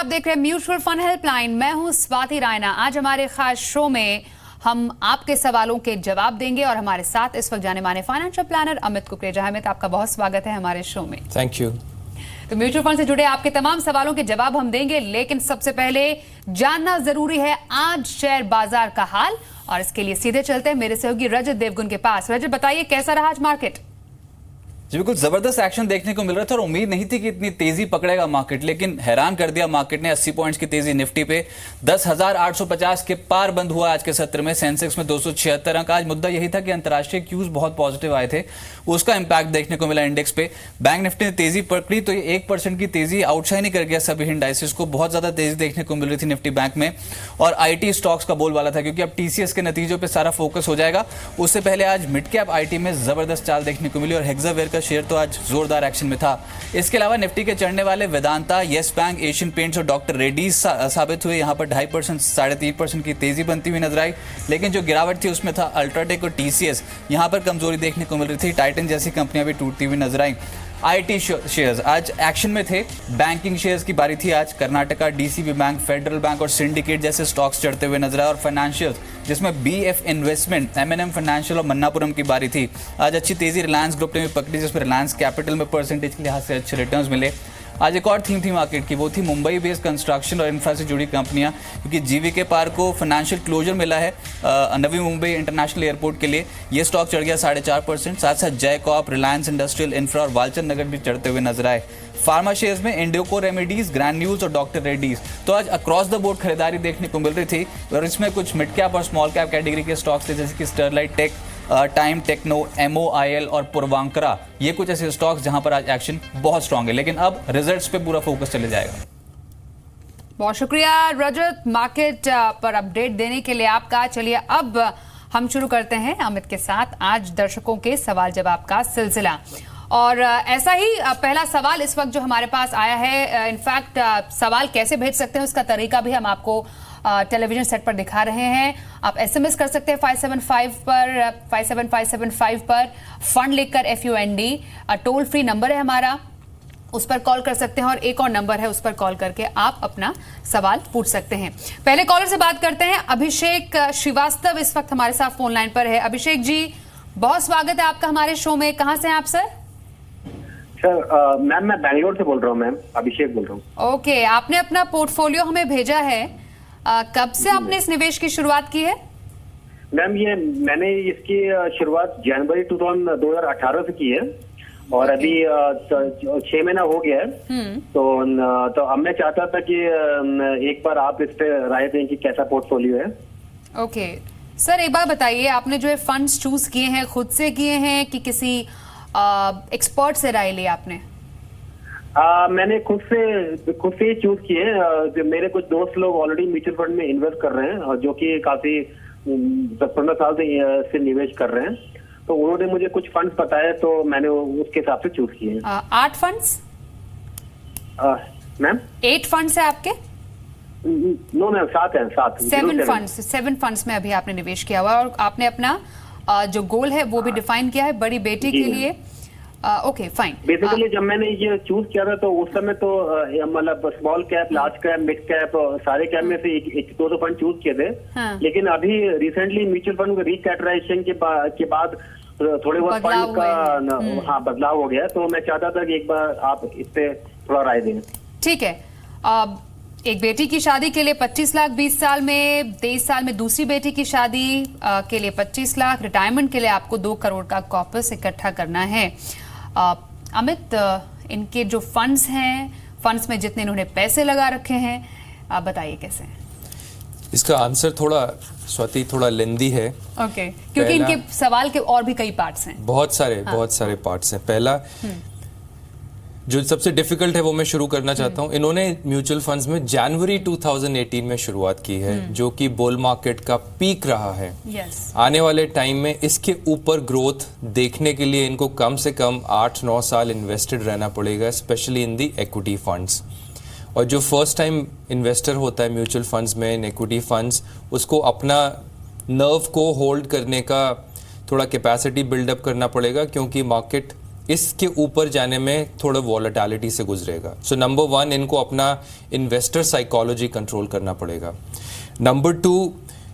आप देख रहे हैं म्यूचुअल फंड हेल्पलाइन। मैं हूं स्वाति रायना। आज हमारे खास शो में हम आपके सवालों के जवाब देंगे और हमारे साथ इस वक्त जाने माने फाइनेंशियल प्लानर अमित कुकरेजा। अमित, आपका बहुत स्वागत है हमारे शो में। Thank you. तो म्यूचुअल फंड से जुड़े आपके तमाम सवालों के जवाब हम देंगे, लेकिन सबसे पहले जानना जरूरी है आज शेयर बाजार का हाल, और इसके लिए सीधे चलते हैं मेरे सहयोगी रजत देवगुन के पास। रजत, बताइए कैसा रहा आज मार्केट? जी बिल्कुल जबरदस्त एक्शन देखने को मिल रहा था और उम्मीद नहीं थी कि इतनी तेजी पकड़ेगा मार्केट, लेकिन हैरान कर दिया मार्केट ने। 80 पॉइंट्स की तेजी निफ्टी पे 10,850 के पार बंद हुआ आज के सत्र में। सेंसेक्स में 276 अंक। आज मुद्दा यही था कि अंतर्राष्ट्रीय क्यूज बहुत पॉजिटिव आए थे, उसका इंपैक्ट देखने को मिला इंडेक्स पे। बैंक निफ्टी ने तेजी पकड़ी तो ये 1% की तेजी आउटशाइन कर गया सभी इंडाइसेस को। बहुत ज्यादा तेजी देखने को मिल रही थी निफ्टी बैंक में, और आईटी स्टॉक्स का बोलबाला था क्योंकि अब टीसीएस के नतीजों पर सारा फोकस हो जाएगा। उससे पहले आज मिड कैप आईटी में जबरदस्त चाल देखने को मिली और हेक्सावेयर का शेयर तो आज जोरदार एक्शन में था। इसके अलावा निफ्टी के चढ़ने वाले Vedanta, yes bank, Asian paints और डॉक्टर रेड्डीज साबित हुए। यहां पर 2.5% 3.5% की तेजी बनती हुई नजर आई, लेकिन जो गिरावट थी उसमें था अल्ट्राटेक और टीसीएस। यहां पर कमजोरी देखने को मिल रही थी। टाइटन जैसी कंपनियां भी टूटती हुई नजर आई। आईटी शेयर्स आज एक्शन में थे। बैंकिंग शेयर्स की बारी थी आज। Karnataka, DCB bank, federal bank और सिंडिकेट जैसे स्टॉक्स चढ़ते हुए नजर आए। और फाइनेंशियल्स जिसमें बीएफ इन्वेस्टमेंट, एमएनएम फाइनेंशियल और मन्नापुरम की बारी थी। आज अच्छी तेजी रिलायंस ग्रुप ने भी पकड़ी, जिसमें रिलायंस कैपिटल में परसेंटेज के लिहाज से अच्छे रिटर्न्स मिले। आज एक और थीम थी मार्केट की, वो थी मुंबई बेस्ड कंस्ट्रक्शन और इंफ्रा से जुड़ी कंपनियां, क्योंकि जीवीके पार्क को फाइनेंशियल क्लोजर मिला है नवी मुंबई इंटरनेशनल एयरपोर्ट के लिए। ये स्टॉक चढ़ गया 4.5%। साथ साथ जयकॉप, रिलायंस इंडस्ट्रियल इंफ्रा और वालचंद नगर भी चढ़ते हुए नजर आए। फार्मा शेयर्स में इंडियोको रेमेडीज, ग्रैन्यूल्स और डॉक्टर रेड्डीज। तो आज अक्रॉस द बोर्ड खरीदारी देखने को मिल रही थी, और इसमें कुछ मिड कैप और स्मॉल कैप कैटेगरी के स्टॉक्स थे, जैसे कि Sterlite take, time techno, MOIL और पूर्वांकरा। ये कुछ ऐसे स्टॉक्स जहां पर आज एक्शन बहुत स्ट्रांग है, लेकिन अब रिजल्ट्स पे पूरा फोकस चले जाएगा। बहुत शुक्रिया रजत, मार्केट पर अपडेट देने के लिए आपका। चलिए अब हम शुरू करते हैं अमित के साथ आज दर्शकों के सवाल जवाब का सिलसिला। और ऐसा ही पहला सवाल इस वक्त जो हमारे पास आया है, इनफैक्ट सवाल कैसे भेज सकते हैं उसका तरीका भी हम आपको टेलीविजन सेट पर दिखा रहे हैं। आप एसएमएस कर सकते हैं 575 पर 57575 पर फंड लिखकर FUND। टोल फ्री नंबर है हमारा, उस पर कॉल कर सकते हैं, और एक और नंबर है उस पर कॉल करके आप अपना सवाल पूछ सकते हैं। पहले कॉलर से बात करते हैं। अभिषेक श्रीवास्तव इस वक्त हमारे साथ फोन लाइन पर है। अभिषेक जी, बहुत स्वागत है आपका हमारे शो में। कहां से हैं आप सर? सर मैम मैं बैंगलोर से बोल रहा हूँ। मैम अभिषेक बोल रहा हूँ। ओके, आपने अपना पोर्टफोलियो हमें भेजा है। कब से आपने इस निवेश की शुरुआत की है? मैम ये मैंने इसकी शुरुआत जनवरी 2018 से की है, और अभी 6 महीना हो गया है। तो अब मैं चाहता था कि एक बार आप इस पे राय दें कि कैसा पोर्टफोलियो है। ओके सर, एक बार बताइए, आपने जो है फंड्स चूज किए हैं खुद से किए हैं कि किसी एक्सपर्ट से राय ली आपने? मैंने खुद से ही चूज किए। मेरे कुछ दोस्त लोग ऑलरेडी म्यूचुअल फंड में इन्वेस्ट कर रहे हैं, और जो कि काफी 10-15 साल से निवेश कर रहे हैं। तो उन्होंने मुझे कुछ फंड्स बताए, तो मैंने उसके हिसाब से चूज किए। 8 फंड्स? मैम 8 फंड्स है आपके? नो मैम, 7 है। 7 फंड्स में अभी आपने निवेश किया हुआ, और आपने अपना जो गोल है वो भी डिफाइन किया है बड़ी बेटी के लिए। Okay fine. बेसिकली जब मैंने ये चूज किया था तो उस समय तो मतलब small cap, large cap, mid cap, सारे कैप में से एक 2 फंड चूज किए थे। हाँ। लेकिन अभी रिसेंटली म्यूचुअल फंड रिकैटेगराइजेशन के बाद थोड़े बहुत फंड का बदलाव हो गया। तो मैं चाहता था कि एक बार आप इस पे थोड़ा राय दें। ठीक है। एक बेटी की शादी के लिए 25 लाख 20 साल में, 23 साल में दूसरी बेटी की शादी के लिए 25 लाख, रिटायरमेंट के लिए आपको 2 करोड़ का कॉर्पस इकट्ठा करना है। अमित, इनके जो फंड्स हैं, फंड्स में जितने इन्होंने पैसे लगा रखे हैं, आप बताइए कैसे हैं? इसका आंसर थोड़ा स्वाति थोड़ा लेंदी है। ओके, क्योंकि इनके सवाल के और भी कई पार्ट्स हैं। बहुत सारे पार्ट्स हैं। पहला जो सबसे डिफिकल्ट है वो मैं शुरू करना चाहता हूँ। इन्होंने म्यूचुअल फंड्स में जनवरी 2018 में शुरुआत की है, जो कि बुल मार्केट का पीक रहा है। आने वाले टाइम में इसके ऊपर ग्रोथ देखने के लिए इनको कम से कम 8-9 साल इन्वेस्टेड रहना पड़ेगा, specially in the equity funds. और जो फर्स्ट टाइम इन्वेस्टर होता है म्यूचुअल फंड्स में, इन इक्विटी फंड्स, उसको अपना नर्व को होल्ड करने का थोड़ा कैपेसिटी बिल्डअप करना पड़ेगा, क्योंकि मार्केट इसके ऊपर जाने में थोड़ा वॉलेटिलिटी से गुजरेगा। सो नंबर 1, इनको अपना इन्वेस्टर साइकोलॉजी कंट्रोल करना पड़ेगा। नंबर 2,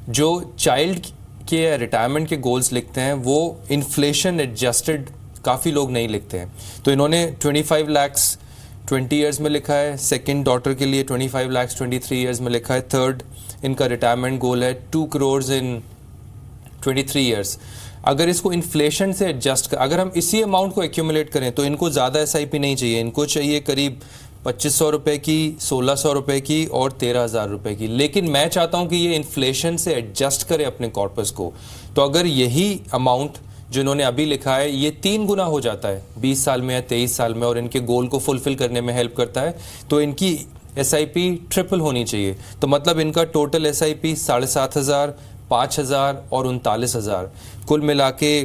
जो चाइल्ड के रिटायरमेंट के गोल्स लिखते हैं वो इन्फ्लेशन एडजस्टेड काफ़ी लोग नहीं लिखते हैं। तो इन्होंने 25 लाख 20 ईयर्स में लिखा है, सेकेंड डॉटर के लिए 25 लाख 23 ईयर्स में लिखा है, थर्ड इनका रिटायरमेंट गोल है 2 करोड़ इन 23 ईयर्स। अगर इसको इन्फ्लेशन से एडजस्ट अगर हम इसी अमाउंट को एक्यूमुलेट करें तो इनको ज़्यादा SIP नहीं चाहिए, इनको चाहिए करीब 2500 रुपये की, 1600 रुपये की और 13,000 रुपये की। लेकिन मैं चाहता हूँ कि ये इन्फ्लेशन से एडजस्ट करे अपने कॉर्पस को। तो अगर यही अमाउंट जिन्होंने अभी लिखा है ये 3 गुना हो जाता है 20 साल में या 23 साल में और इनके गोल को फुलफिल करने में हेल्प करता है, तो इनकी SIP ट्रिपल होनी चाहिए। तो मतलब इनका टोटल SIP 7,500, 5,000 और 39,000 कुल मिला के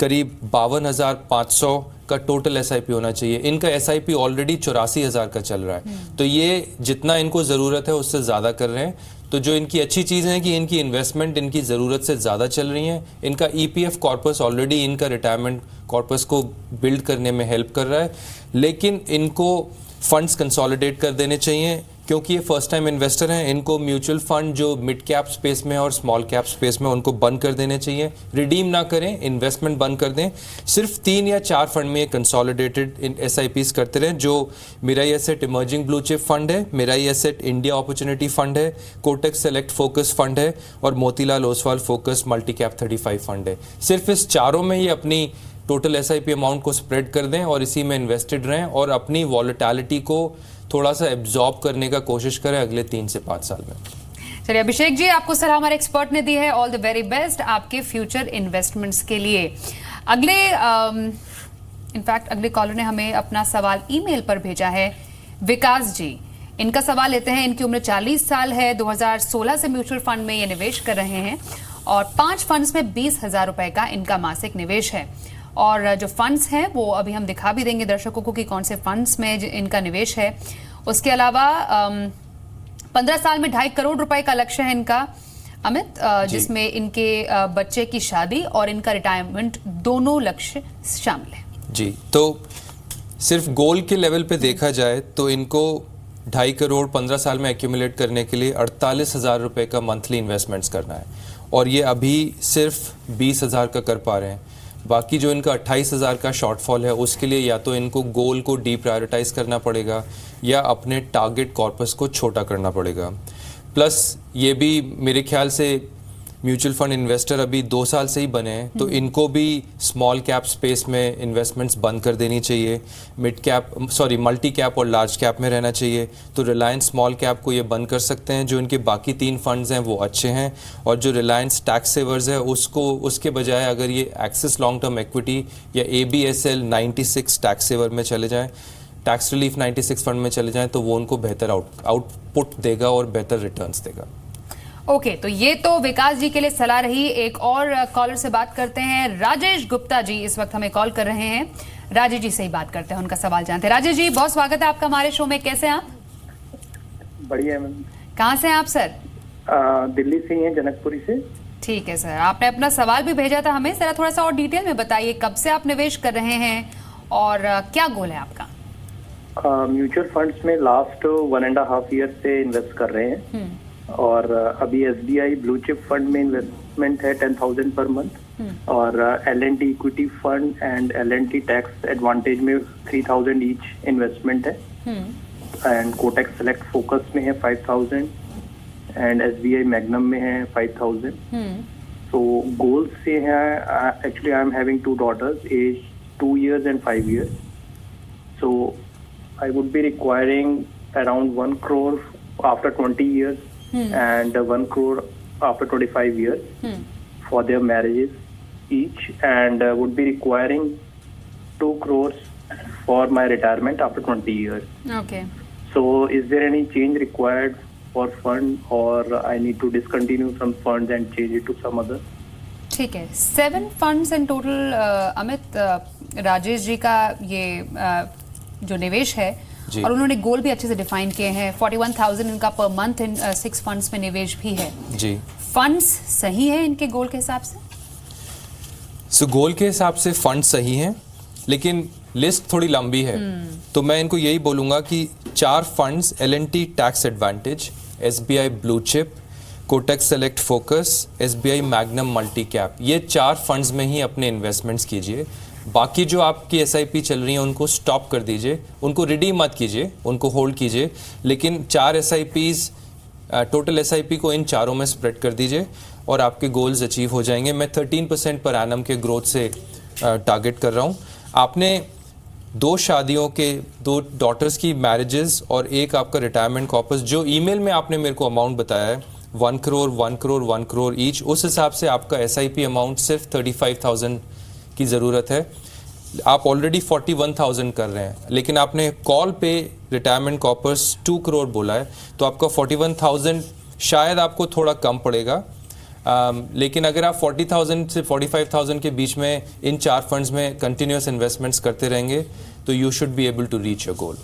करीब 52,500 का टोटल SIP होना चाहिए। इनका SIP ऑलरेडी 84,000 का चल रहा है, तो ये जितना इनको ज़रूरत है उससे ज़्यादा कर रहे हैं। तो जो इनकी अच्छी चीज़ है कि इनकी इन्वेस्टमेंट इनकी ज़रूरत से ज़्यादा चल रही है। इनका EPF कॉर्पस ऑलरेडी इनका रिटायरमेंट कॉर्पस को बिल्ड करने में हेल्प कर रहा है, लेकिन इनको फंड्स कंसोलिडेट कर देने चाहिए क्योंकि ये फर्स्ट टाइम इन्वेस्टर हैं। इनको म्यूचुअल फंड जो मिड कैप स्पेस में और स्मॉल कैप स्पेस में उनको बंद कर देने चाहिए, रिडीम ना करें, इन्वेस्टमेंट बंद कर दें। सिर्फ 3 या 4 फंड में कंसोलिडेटेड SIPs करते रहें, जो Mirae Asset emerging blue chip fund है, Mirae Asset India opportunity fund है, कोटक सेलेक्ट फोकस फंड है और Motilal Oswal focus multi cap 35 fund है। सिर्फ इस चारों में ही अपनी टोटल SIP अमाउंट को स्प्रेड कर दें और इसी में इन्वेस्टेड रहें और अपनी वॉलेटिलिटी को थोड़ा सा एब्जॉर्ब करने का कोशिश करें अगले 3 से 5 साल में। चलिए अभिषेक जी, आपको सलाह हमारे एक्सपर्ट ने दी है। ऑल द वेरी बेस्ट आपके फ्यूचर इन्वेस्टमेंट्स के लिए। अगले इनफैक्ट अगले कॉलर ने हमें अपना सवाल ईमेल पर भेजा है, विकास जी। इनका सवाल लेते हैं। इनकी उम्र 40 साल है, 2016 से म्यूचुअल फंड में ये निवेश कर रहे हैं और 5 फंड्स में 20,000 रुपए का इनका मासिक निवेश है। और जो फंड्स हैं वो अभी हम दिखा भी देंगे दर्शकों को कि कौन से फंड्स में इनका निवेश है। उसके अलावा 15 साल में 2.5 करोड़ रुपए का लक्ष्य है इनका, अमित, जिसमें इनके बच्चे की शादी और इनका रिटायरमेंट दोनों लक्ष्य शामिल है। जी, तो सिर्फ गोल के लेवल पे देखा जाए तो इनको 2.5 करोड़ 15 साल में एक्यूमुलेट करने के लिए 48,000 रुपये का मंथली इन्वेस्टमेंट्स करना है और ये अभी सिर्फ 20,000 का कर पा रहे हैं। बाकी जो इनका 28,000 का शॉर्टफॉल है उसके लिए या तो इनको गोल को डीप्रायोरिटाइज करना पड़ेगा या अपने टारगेट कॉर्पस को छोटा करना पड़ेगा। प्लस ये भी मेरे ख्याल से म्यूचुअल फंड इन्वेस्टर अभी 2 साल से ही बने हैं, तो इनको भी स्मॉल कैप स्पेस में इन्वेस्टमेंट्स बंद कर देनी चाहिए, मल्टी कैप और लार्ज कैप में रहना चाहिए। तो रिलायंस स्मॉल कैप को ये बंद कर सकते हैं। जो इनके बाकी 3 फंड्स हैं वो अच्छे हैं और जो रिलायंस टैक्स सेवर्स है उसके बजाय अगर ये एक्सिस लॉन्ग टर्म इक्विटी या ABSL 96 टैक्स सेवर में चले जाएँ, टैक्स रिलीफ 96 फंड में चले जाएँ, तो वो उनको बेहतर आउटपुट देगा और बेहतर रिटर्न्स देगा। ओके, तो ये तो विकास जी के लिए सलाह रही। एक और कॉलर से बात करते हैं। राजेश गुप्ता जी इस वक्त हमें कॉल कर रहे हैं। राजेश जी से ही बात करते हैं, उनका सवाल जानते हैं। राजेश जी, बहुत स्वागत है आपका हमारे शो में। कैसे हैं आप? बढ़िया मैम। कहाँ से हैं आप सर? दिल्ली से ही हैं, जनकपुरी से। ठीक है सर, आपने अपना सवाल भी भेजा था हमें, जरा थोड़ा सा और डिटेल में बताइए, कब से आप निवेश कर रहे हैं और क्या गोल है आपका? म्यूचुअल फंड्स में लास्ट 1.5 ईयर से इन्वेस्ट कर रहे हैं और अभी SBI ब्लू चिप फंड में इन्वेस्टमेंट है 10,000 पर मंथ और L&T equity fund and L&T tax advantage में 3,000 ईच इन्वेस्टमेंट है एंड कोटक सेलेक्ट फोकस में है 5,000 एंड SBI मैग्नम में है 5,000। तो गोल्स से हैं, actually I am having 2 daughters age 2 years and 5 years, so I would be requiring around 1 crore after 20 years and 1 crore after 25 years for their marriages each, and would be requiring 2 crores for my retirement after 20 years. Okay. So is there any change required for fund or I need to discontinue some funds and change it to some other? ठीक है, 7 funds in total. Amit, Rajesh ji का ये जो निवेश है और उन्होंने गोल भी अच्छे से डिफाइन किए हैं। 41,000 इनका पर मंथ इन 6 फंड्स में निवेश भी है जी। फंड्स सही है इनके गोल के हिसाब से? गोल के हिसाब से फंड सही हैं, लेकिन लिस्ट थोड़ी लंबी है, तो मैं इनको यही बोलूंगा कि 4 funds L&T tax advantage, SBI blue chip, Kotak select focus, SBI magnum multi cap, ये 4 फंड्स में ही अपने इन्वेस्टमेंट्स कीजिए। बाकी जो आपकी SIP चल रही है उनको स्टॉप कर दीजिए, उनको रिडीम मत कीजिए, उनको होल्ड कीजिए, लेकिन 4 SIPs टोटल SIP को इन चारों में स्प्रेड कर दीजिए और आपके गोल्स अचीव हो जाएंगे। मैं 13% पर एनम के ग्रोथ से टारगेट कर रहा हूँ। आपने 2 शादियों के 2 डॉटर्स की मैरिजेस और एक आपका रिटायरमेंट कॉर्पस, जो ईमेल में आपने मेरे को अमाउंट बताया है 1 करोड़ 1 करोड़ 1 करोड़ ईच, उस हिसाब से आपका SIP अमाउंट सिर्फ 35,000 की ज़रूरत है। आप ऑलरेडी 41,000 कर रहे हैं, लेकिन आपने कॉल पे रिटायरमेंट कॉर्पस 2 करोड़ बोला है, तो आपका 41,000 शायद आपको थोड़ा कम पड़ेगा। लेकिन अगर आप 40,000 से 45,000 के बीच में इन 4 फंड्स में कंटिन्यूस इन्वेस्टमेंट्स करते रहेंगे तो you should be able to reach your goal.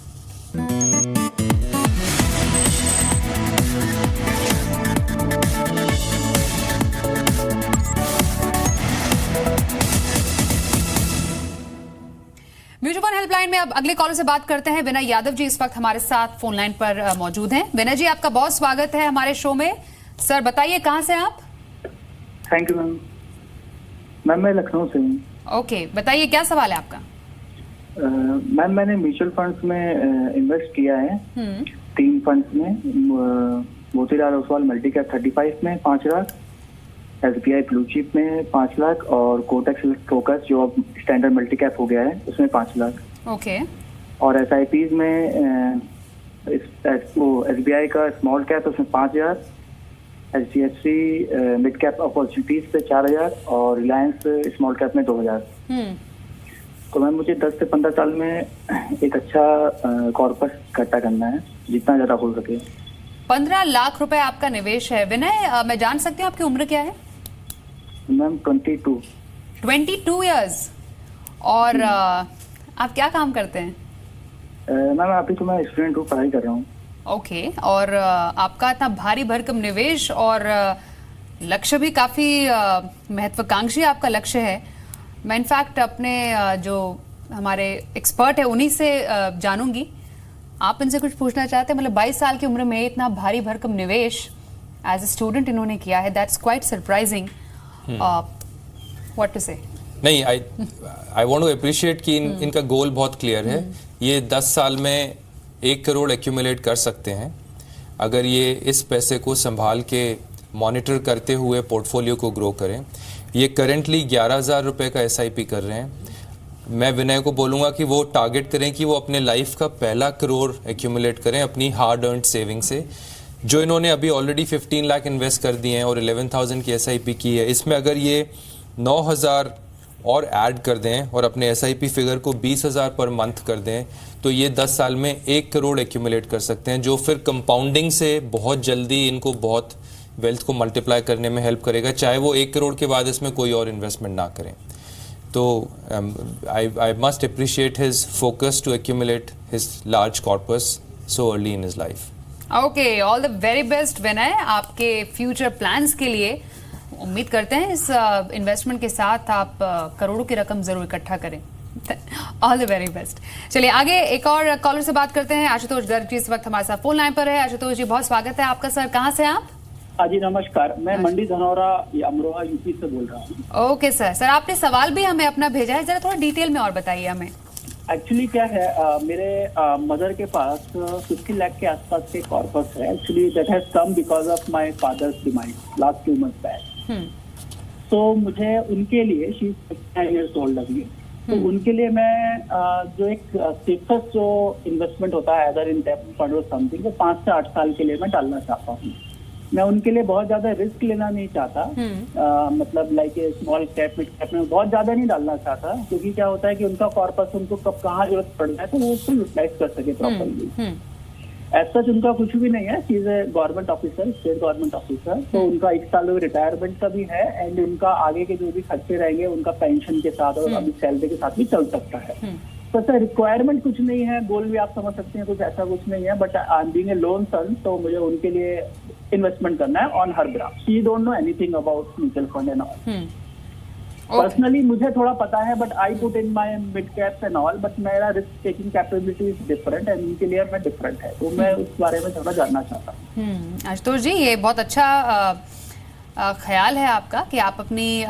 Mutual fund helpline में अब अगले कॉलर से बात करते हैं। विनय यादव जी इस वक्त हमारे साथ फोन लाइन पर मौजूद हैं। विनय जी, आपका बहुत स्वागत है हमारे शो में। सर बताइए कहां से आप? थैंक यू मैम मैं लखनऊ से हूँ। ओके, बताइए क्या सवाल है आपका? मैम मैंने म्यूचुअल फंड्स में इन्वेस्ट किया है 3 फंड्स में, मोतीलाल ओसवाल मल्टी कैप 35 में 5 लाख, SBI ब्लू चिप में 5 लाख और कोटक सेलेक्ट फोकस जो अब स्टैंडर्ड मल्टी कैप हो गया है उसमें 5 लाख। ओके। और SIPs में SBI का स्मॉल कैप उसमें 5,000, HDFC मिड कैप अपॉर्चुनिटीज पे 4,000 और रिलायंस स्मॉल कैप में 2,000। तो मैम मुझे 10 से 15 साल में एक अच्छा कॉर्पस इकट्ठा करना है, जितना ज्यादा हो सके। 15 लाख रुपए आपका निवेश है। विनय, मैं जान सकती हूँ आपकी उम्र क्या है? Ma'am 22 years. और आप क्या काम करते हैं? मैम अभी तो मैं स्टूडेंट हूँ, पढ़ाई कर रहा हूँ। ओके। और आपका इतना भारी भरकम निवेश और लक्ष्य भी काफी महत्वाकांक्षी आपका लक्ष्य है। मैं इनफैक्ट अपने जो हमारे एक्सपर्ट है उन्हीं से जानूंगी। आप इनसे कुछ पूछना चाहते हैं? मतलब 22 साल की उम्र में इतना भारी भरकम निवेश एज ए स्टूडेंट इन्होंने किया है, that's quite surprising. What to say? नहीं, आई वांट टू अप्रिशिएट कि इनका गोल बहुत क्लियर है। ये 10 साल में 1 करोड़ एक्यूमुलेट कर सकते हैं अगर ये इस पैसे को संभाल के मॉनिटर करते हुए पोर्टफोलियो को ग्रो करें। ये करेंटली 11,000 रुपये का SIP कर रहे हैं। मैं विनय को बोलूँगा कि वो टारगेट करें कि वो अपने लाइफ का पहला करोड़ एक्यूमुलेट करें अपनी हार्ड अर्नड सेविंग से। जो इन्होंने अभी ऑलरेडी 15 लाख इन्वेस्ट कर दिए हैं और 11,000 की SIP की है, इसमें अगर ये 9,000 और ऐड कर दें और अपने SIP फिगर को 20,000 पर मंथ कर दें तो ये 10 साल में 1 करोड़ एक्यूमुलेट कर सकते हैं, जो फिर कंपाउंडिंग से बहुत जल्दी इनको बहुत वेल्थ को मल्टीप्लाई करने में हेल्प करेगा, चाहे वो 1 करोड़ के बाद इसमें कोई और इन्वेस्टमेंट ना करें। तो I must appreciate his focus to accumulate his large corpus so early in his life. Okay, all the very best Vinay आपके फ्यूचर प्लान्स के लिए। उम्मीद करते हैं इस इन्वेस्टमेंट के साथ आप करोड़ों की रकम जरूर इकट्ठा करें। All the very best. चलिए आगे एक और कॉलर से बात करते हैं। आशुतोष गर्ग जी इस वक्त हमारे साथ फोन लाइन पर है। आशुतोष जी, बहुत स्वागत है आपका। सर कहाँ से आप? जी नमस्कार, मैं मंडी धनौरा अमरोहा यूपी से बोल रहा हूँ। ओके सर, आपने सवाल भी हमें अपना भेजा है, जरा थोड़ा डिटेल में और बताइए हमें। एक्चुअली क्या है, मेरे मदर के पास 50 लाख के आसपास के कॉर्पस है। Actually that has come because of my father's demise last 2 months back. तो मुझे उनके लिए, शी इज 9 years old अभी, तो उनके लिए मैं जो एक सेफेस्ट जो इन्वेस्टमेंट होता है अदर इन डेब्ट फंड और समथिंग, वो 5 से 8 साल के लिए मैं डालना चाहता हूँ। मैं उनके लिए बहुत ज्यादा रिस्क लेना नहीं चाहता, मतलब like small cap mid cap में बहुत ज्यादा नहीं डालना चाहता, क्योंकि क्या होता है कि उनका कॉर्पस उनको कब कहाँ जरूरत पड़ जाए तो वो उसको यूटिलाइज कर सके प्रॉपरली। एज सच उनका कुछ भी नहीं है, she is a government officer, state government officer. तो उनका 1 साल रिटायरमेंट का भी है एंड उनका आगे के जो भी खर्चे रहेंगे उनका पेंशन के साथ और अभी सैलरी के साथ भी चल सकता है। तो सर रिक्वायरमेंट कुछ नहीं है, गोल भी आप समझ सकते हैं, कुछ ऐसा कुछ नहीं है, but I am being a lone son, तो मुझे उनके लिए इन्वेस्टमेंट करना है on her graph. She don't know anything about mutual fund and all. Personally मुझे थोड़ा पता है, but I put in my mid caps and all, but मेरा risk taking capability is different and इनके लिए मैं डिफरेंट है, तो मैं उस बारे में थोड़ा जानना चाहता हूँ। आशुतोष जी, ये बहुत अच्छा ख्याल है आपका कि आप अपनी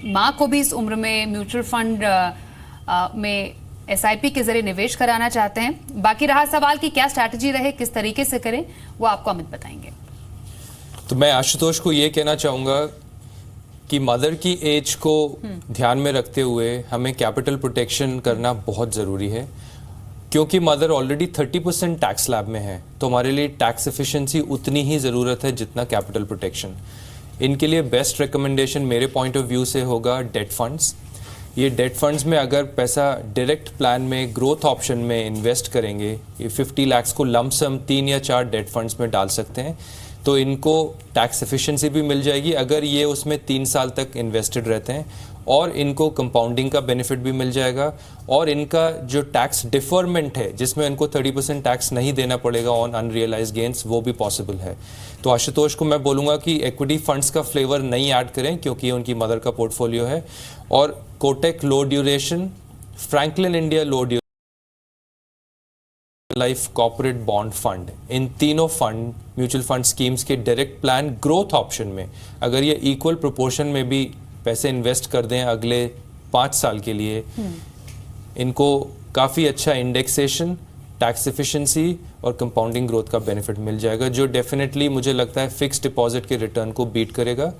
माँ को भी इस उम्र में म्यूचुअल फंड में SIP के जरिए निवेश कराना चाहते हैं। बाकी रहा सवाल कि क्या स्ट्रैटेजी रहे, किस तरीके से करें, वो आपको अमित बताएंगे। तो मैं आशुतोष को ये कहना चाहूँगा कि मदर की एज को ध्यान में रखते हुए हमें कैपिटल प्रोटेक्शन करना बहुत ज़रूरी है, क्योंकि मदर ऑलरेडी 30% टैक्स स्लैब में है, तो हमारे लिए टैक्स एफिशिएंसी उतनी ही ज़रूरत है जितना कैपिटल प्रोटेक्शन। इनके लिए बेस्ट रिकमेंडेशन मेरे पॉइंट ऑफ व्यू से होगा डेट फंड्स। ये डेट फंड्स में अगर पैसा डायरेक्ट प्लान में ग्रोथ ऑप्शन में इन्वेस्ट करेंगे, ये 50 लाख को लमसम 3 या 4 डेट फंड्स में डाल सकते हैं, तो इनको टैक्स एफिशिएंसी भी मिल जाएगी अगर ये उसमें 3 साल तक इन्वेस्टेड रहते हैं, और इनको कंपाउंडिंग का बेनिफिट भी मिल जाएगा, और इनका जो टैक्स डिफरमेंट है जिसमें इनको 30% टैक्स नहीं देना पड़ेगा ऑन अनरियलाइज गेन्स, वो भी पॉसिबल है। तो आशुतोष को मैं बोलूँगा कि इक्विटी फंड्स का फ्लेवर नहीं ऐड करें, क्योंकि ये उनकी मदर का पोर्टफोलियो है, और Kotak low duration, Franklin India low duration, life corporate bond fund, इन तीनों फंड म्यूचुअल फंड स्कीम्स के डायरेक्ट प्लान ग्रोथ ऑप्शन में अगर ये इक्वल प्रोपोर्शन में भी पैसे इन्वेस्ट कर दें अगले 5 साल के लिए, इनको काफ़ी अच्छा इंडेक्सेशन, टैक्स एफिशिएंसी और कंपाउंडिंग ग्रोथ का बेनिफिट मिल जाएगा, जो डेफिनेटली मुझे लगता है फिक्स्ड डिपॉजिट के रिटर्न को बीट करेगा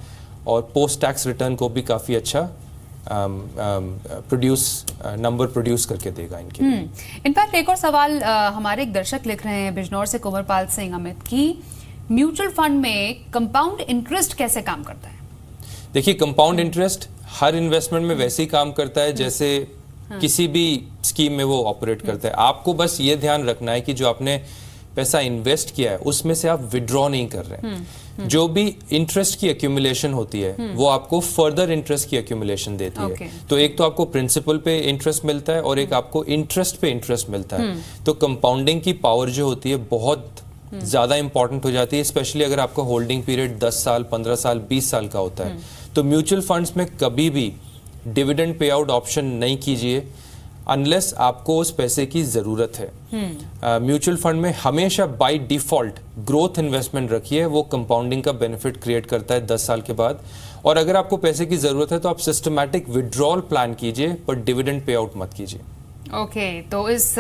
और पोस्ट टैक्स रिटर्न को भी काफ़ी अच्छा नंबर प्रोड्यूस करके देगा इनके। इनफैक्ट एक और सवाल हमारे एक दर्शक लिख रहे हैं बिजनौर से, कुंवरपाल सिंह अमित, की म्यूचुअल फंड में कंपाउंड इंटरेस्ट कैसे काम करता है? देखिए, कंपाउंड इंटरेस्ट हर इन्वेस्टमेंट में वैसे ही काम करता है जैसे किसी भी स्कीम में वो ऑपरेट करता है। आपको बस ये ध्यान रखना है कि जो आपने पैसा इन्वेस्ट किया है उसमें से आप विड्रॉ नहीं कर रहे हैं। जो भी इंटरेस्ट की एक्यूमुलेशन होती है वो आपको फर्दर इंटरेस्ट की एक्यूमुलेशन देती है। तो एक तो आपको प्रिंसिपल पे इंटरेस्ट मिलता है और एक आपको इंटरेस्ट पे इंटरेस्ट मिलता है। तो कंपाउंडिंग की पावर जो होती है बहुत ज्यादा इंपॉर्टेंट हो जाती है, स्पेशली अगर आपका होल्डिंग पीरियड 10 साल, 15 साल, 20 साल का होता है। तो म्यूचुअल फंड्स में कभी भी डिविडेंड पे आउट ऑप्शन नहीं कीजिए अनलेस आपको उस पैसे की जरूरत है। म्यूचुअल फंड में हमेशा बाय डिफॉल्ट ग्रोथ इन्वेस्टमेंट रखिए, वो कंपाउंडिंग का बेनिफिट क्रिएट करता है 10 साल के बाद। और अगर आपको पैसे की जरूरत है तो आप सिस्टमैटिक विड्रॉल प्लान कीजिए, पर डिविडेंड पे आउट मत कीजिए। ओके, तो इस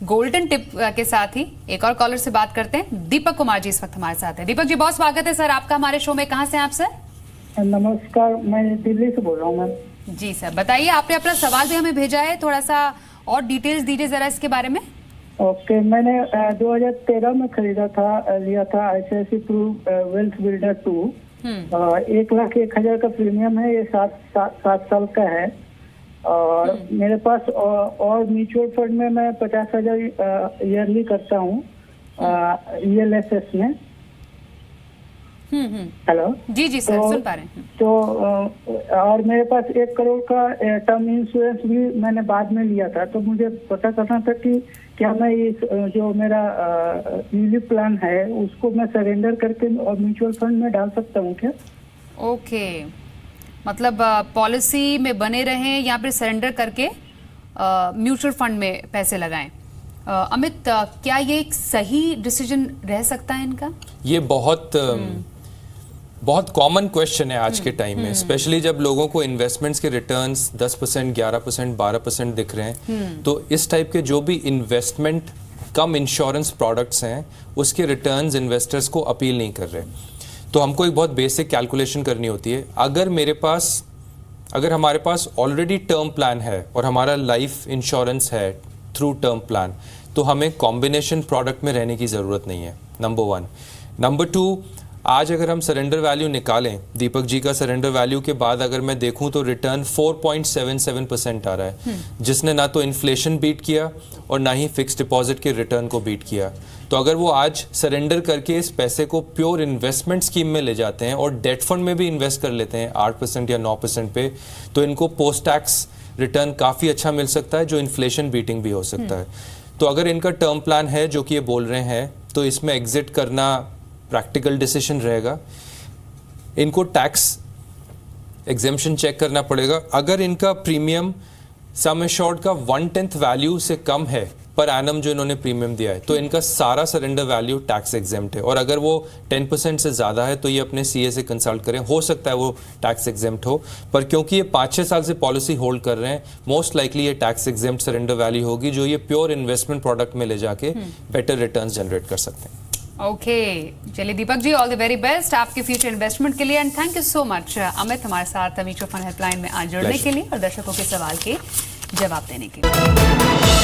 गोल्डन टिप के साथ ही एक और कॉलर से बात करते हैं। दीपक कुमार जी इस वक्त हमारे साथ हैं। दीपक जी, बहुत स्वागत है सर आपका हमारे शो में। कहाँ से आप सर? नमस्कार, मैं दिल्ली से बोल रहा हूँ मैम। जी सर, बताइए, आपने अपना सवाल भी हमें भेजा है, थोड़ा सा और डिटेल्स दीजिए जरा इसके बारे में। ओके, मैंने 2013 में खरीदा था, लिया था ICICI प्रू वेल्थ बिल्डर 2। 1,01,000 का प्रीमियम है, ये 7 साल का है। और मेरे पास और म्यूचुअल फंड में मैं 50,000 ईयरली करता हूँ ELSS में। हेलो जी जी सर, सुन पा रहे हैं। तो और मेरे पास 1 करोड़ का टर्म इंश्योरेंस भी मैंने बाद में लिया था। तो मुझे पता करना था कि क्या मैं इस जो मेरा यूलिप प्लान है उसको मैं सरेंडर करके और म्यूचुअल फंड में डाल सकता हूँ क्या? ओके, मतलब पॉलिसी में बने रहें या फिर सरेंडर करके म्यूचुअल फंड में पैसे लगाएं। अमित, क्या ये एक सही डिसीजन रह सकता है इनका? ये बहुत कॉमन क्वेश्चन है आज के टाइम में, स्पेशली जब लोगों को इन्वेस्टमेंट्स के रिटर्न्स 10%, 11%, 12% दिख रहे हैं। तो इस टाइप के जो भी इन्वेस्टमेंट कम इंश्योरेंस प्रोडक्ट्स हैं उसके रिटर्न्स इन्वेस्टर्स को अपील नहीं कर रहे। तो हमको एक बहुत बेसिक कैलकुलेशन करनी होती है। अगर हमारे पास ऑलरेडी टर्म प्लान है और हमारा लाइफ इंश्योरेंस है थ्रू टर्म प्लान, तो हमें कॉम्बिनेशन प्रोडक्ट में रहने की ज़रूरत नहीं है, नंबर 1। नंबर 2, आज अगर हम सरेंडर वैल्यू निकालें, दीपक जी का सरेंडर वैल्यू के बाद अगर मैं देखूं तो रिटर्न 4.77% आ रहा है, जिसने ना तो इन्फ्लेशन बीट किया और ना ही फिक्स डिपॉजिट के रिटर्न को बीट किया। तो अगर वो आज सरेंडर करके इस पैसे को प्योर इन्वेस्टमेंट स्कीम में ले जाते हैं और डेट फंड में भी इन्वेस्ट कर लेते हैं 8% या 9% पे, तो इनको पोस्ट टैक्स रिटर्न काफ़ी अच्छा मिल सकता है, जो इन्फ्लेशन बीटिंग भी हो सकता है। तो अगर इनका टर्म प्लान है जो कि ये बोल रहे हैं, तो इसमें एग्जिट करना प्रैक्टिकल डिसीजन रहेगा। इनको टैक्स एग्जेम्पशन चेक करना पड़ेगा। अगर इनका प्रीमियम सम एश्योर्ड का 1/10 वैल्यू से कम है पर एनम जो इन्होंने प्रीमियम दिया है, तो इनका सारा सरेंडर वैल्यू टैक्स एग्जेम्प्ट है। और अगर वो 10% से ज़्यादा है तो ये अपने सीए से कंसल्ट करें, हो सकता है वो टैक्स एग्जेम्प्ट हो, पर क्योंकि ये 5-6 साल से पॉलिसी होल्ड कर रहे हैं, मोस्ट लाइकली ये टैक्स एग्जेम्प्ट सरेंडर वैल्यू होगी, जो ये प्योर इन्वेस्टमेंट प्रोडक्ट में ले जाके बेटर रिटर्न्स जनरेट कर सकते हैं। ओके, चलिए Deepak ji, all the very best आपके फ्यूचर इन्वेस्टमेंट के लिए, and thank you so much Amit हमारे साथ म्यूचुअल फंड हेल्पलाइन में आज जुड़ने के लिए और दर्शकों के सवाल के जवाब देने के लिए।